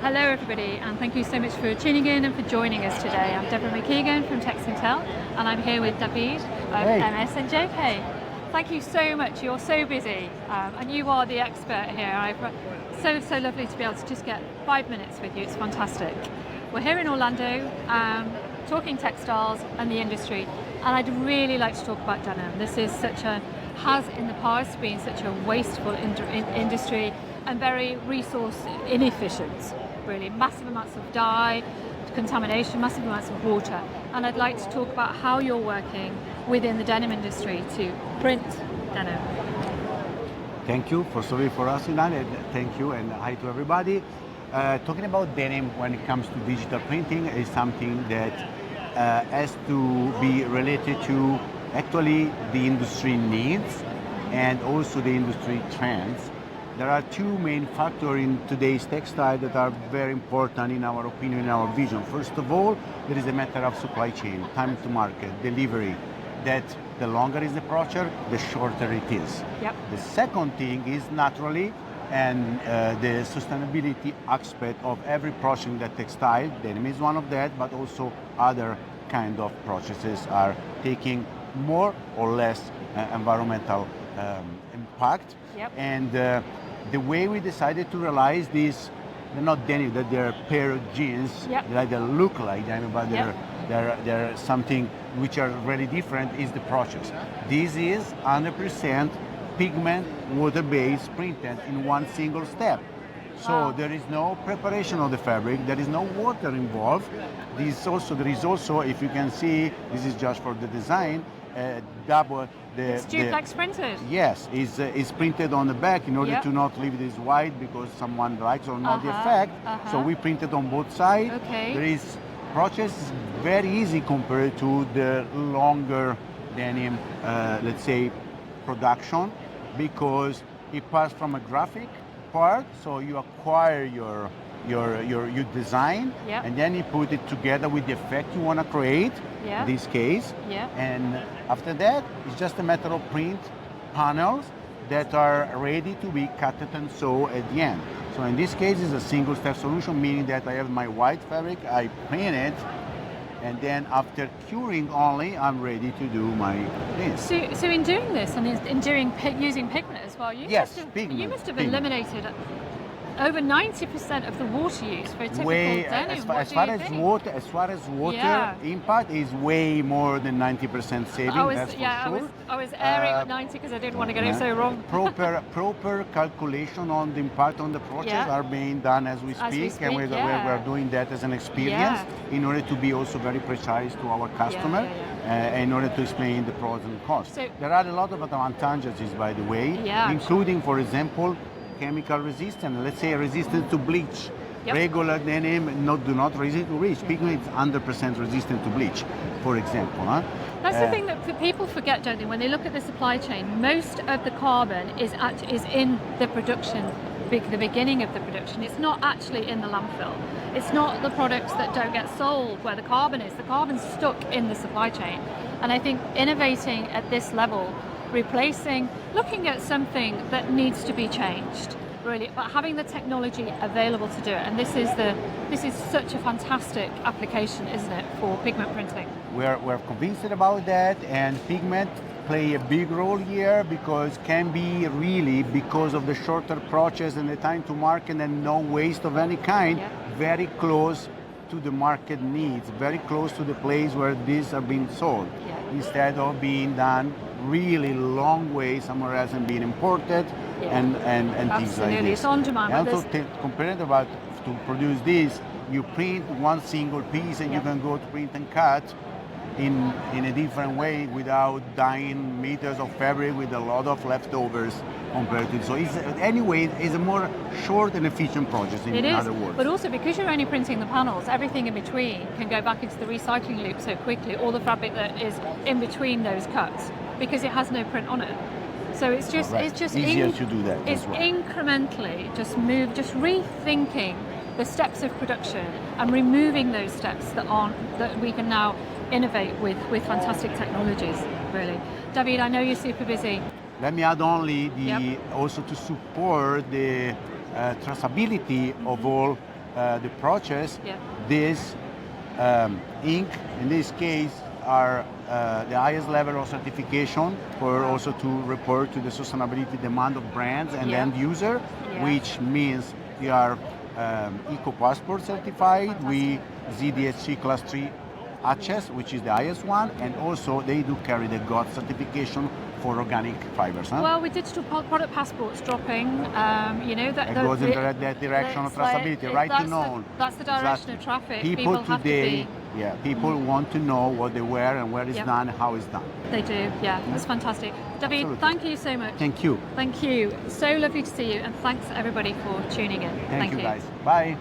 Hello everybody, and thank you so much for tuning in and for joining us today. I'm Deborah McKeegan from Texintel, and I'm here with David of MS and JK. Thank you so much, you're so busy, and you are the expert here. So lovely to be able to just get 5 minutes with you, it's fantastic. We're here in Orlando, talking textiles and the industry, and I'd really like to talk about denim. This is has in the past been such a wasteful industry and very resource inefficient, really. Massive amounts of dye, contamination, massive amounts of water. And I'd like to talk about how you're working within the denim industry to print denim. Thank you for us, United. Thank you, and hi to everybody. Talking about denim when it comes to digital printing is something that has to be related to actually the industry needs and also the industry trends. There are two main factors in today's textile that are very important in our opinion, in our vision. First of all, there is a matter of supply chain, time to market, delivery. That the longer is the process, the shorter it is. Yep. The second thing is naturally and the sustainability aspect of every process in the textile. Denim is one of that, but also other kind of processes are taking more or less environmental impact. Yep. And the way we decided to realize this, they're not denim, that they're pair of jeans, yep, that they look like denim, but yep, they're something which are really different, is the process. This is 100% pigment water-based printed in one single step. So wow, there is no preparation of the fabric, there is no water involved. There is also, if you can see, this is just for the design, double it's duplex printed. Yes, is printed on the back in order yep, to not leave this white because someone likes or not the effect. So we printed on both sides. Okay. There is process very easy compared to the longer denim, let's say, production, because it passed from a graphic part, so you acquire your design, yep, and then you put it together with the effect you want to create, yep, in this case, yep, and after that it's just a matter of print panels that are ready to be cut and sew at the end. So in this case it's a single step solution, meaning that I have my white fabric, I print it, and then after curing only, I'm ready to do my print. So in doing this and using pigment as well, you must have eliminated over 90% of the water use for a typical denim. As far as water yeah, impact is way more than 90% saving. That's for sure. I was airing at 90 because I didn't want to get it so wrong. proper calculation on the impact on the process are being done as we speak, and we're doing that as an experience in order to be also very precise to our customer, in order to explain the pros and cons. So, there are a lot of advantages, by the way, including, for example, chemical resistance, let's say resistant to bleach. Yep. Regular denim do not resist to bleach. Pigment is 100% resistant to bleach, for example. That's the thing that people forget, don't they? When they look at the supply chain, most of the carbon is in the production, the beginning of the production. It's not actually in the landfill. It's not the products that don't get sold where the carbon is. The carbon's stuck in the supply chain. And I think innovating at this level, looking at something that needs to be changed, really, but having the technology available to do it. And this is such a fantastic application, isn't it, for pigment printing? We're convinced about that, and pigment play a big role here because can be really, because of the shorter process and the time to market and no waste of any kind, very close to the market needs, very close to the place where these are being sold, instead of being done really long way somewhere else and being imported and things like this. It's on demand. And also compared to produce this, you print one single piece and you can go to print and cut in a different way without dyeing meters of fabric with a lot of leftovers compared to it. So it's a more short and efficient process, in other words. But also because you're only printing the panels, everything in between can go back into the recycling loop so quickly, all the fabric that is in between those cuts, because it has no print on it. So it's just easier to do that. It's incrementally just rethinking the steps of production and removing those steps that we can now innovate with fantastic technologies, really. David, I know you're super busy. Let me add only also to support the traceability of all the process, Yeah. this ink, in this case, are the highest level of certification for also to report to the sustainability demand of brands and Yeah. end user, Yeah. which means we are Eco Passport certified, we ZDHC Class 3 HS, which is the highest one, and also they do carry the GOT certification for organic fibers. Huh? Well, with digital product passports dropping, you know that It goes in that direction of it's like- traceability, right to that's know. that's the direction Exactly. of traffic. People have today, to be. yeah, people want to know what they wear and where it's Yeah. done, how it's done. They do. Yeah, that's fantastic. David, Absolutely. thank you so much. Thank you. Thank you. So lovely to see you, and thanks everybody for tuning in. Thank you guys. Bye.